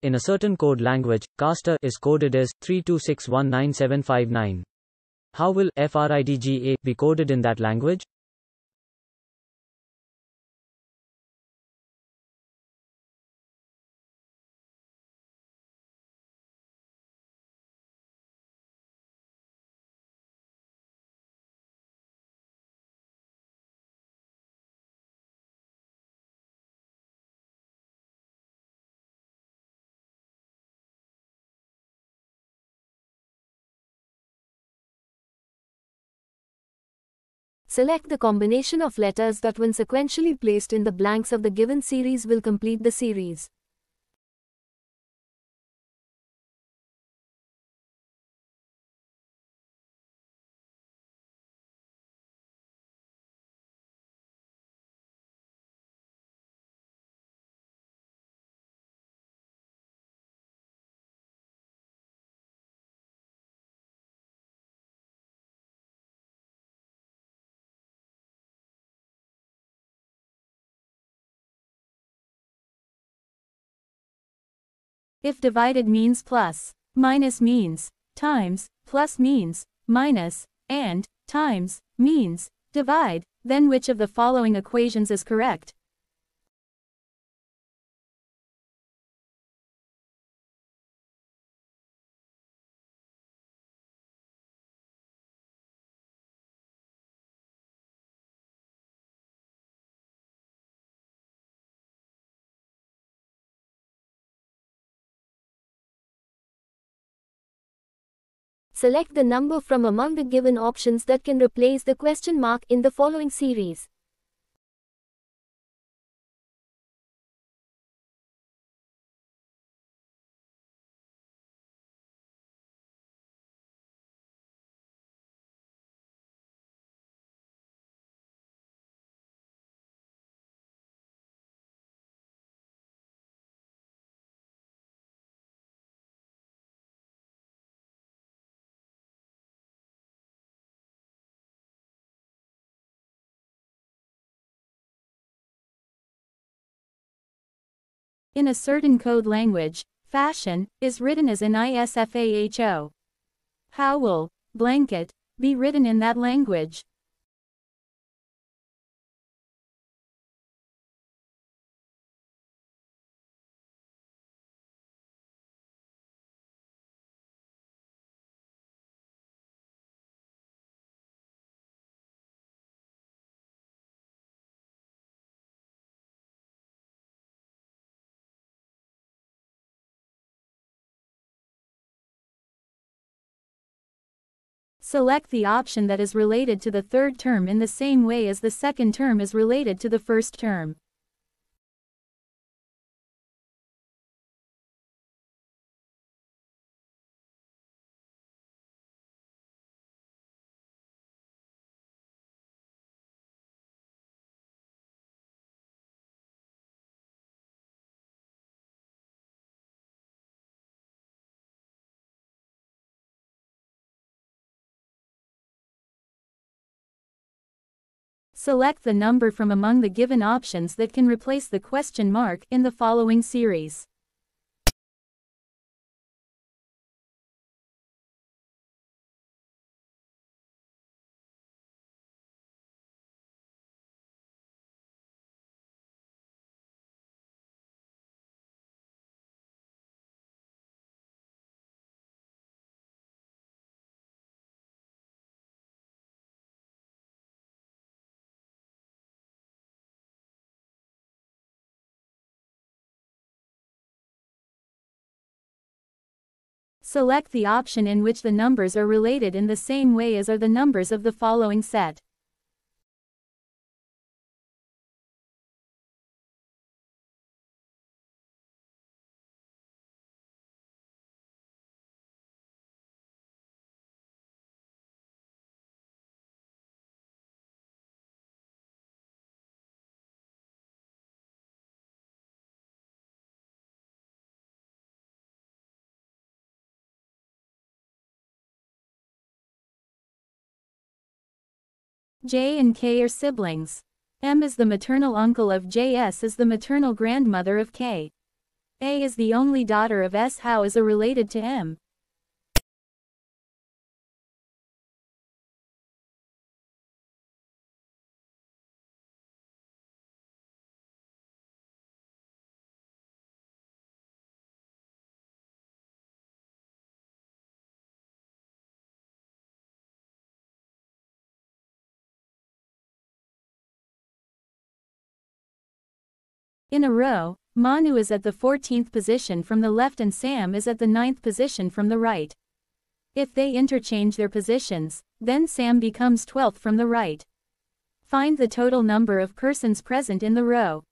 In a certain code language, caster is coded as 32619759. How will FRIDGA be coded in that language? Select the combination of letters that when sequentially placed in the blanks of the given series will complete the series. If divided means plus, minus means times, plus means minus, and times means divide, then which of the following equations is correct? Select the number from among the given options that can replace the question mark in the following series. In a certain code language, fashion is written as an ISFAHO. How will blanket be written in that language? Select the option that is related to the third term in the same way as the second term is related to the first term. Select the number from among the given options that can replace the question mark in the following series. Select the option in which the numbers are related in the same way as are the numbers of the following set. J and K are siblings. M is the maternal uncle of J. S is the maternal grandmother of K. A is the only daughter of S. How is A related to M? In a row, Manu is at the 14th position from the left and Sam is at the 9th position from the right. If they interchange their positions, then Sam becomes 12th from the right. Find the total number of persons present in the row.